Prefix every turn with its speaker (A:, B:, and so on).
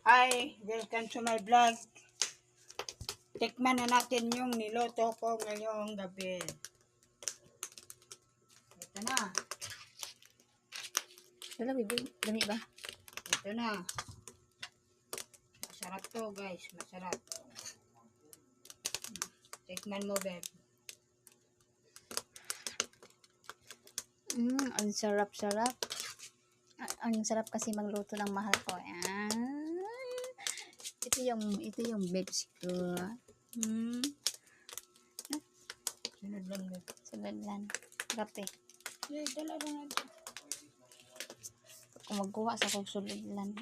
A: Hi, welcome to my vlog. Tikman na natin yung niloto ko ngayong gabi. Ito na.
B: Dami ba?
A: Ito na. Masarap to guys, masarap. Tikman mo, babe.
B: Ang sarap-sarap. Ang sarap kasi magluto ng mahal ko. Ito yung babes ko.
A: Sunod lang, babe.
B: Sunod lang. Sarap eh.
A: Dala na natin.
B: Kung magkuha sa kong sunod lang.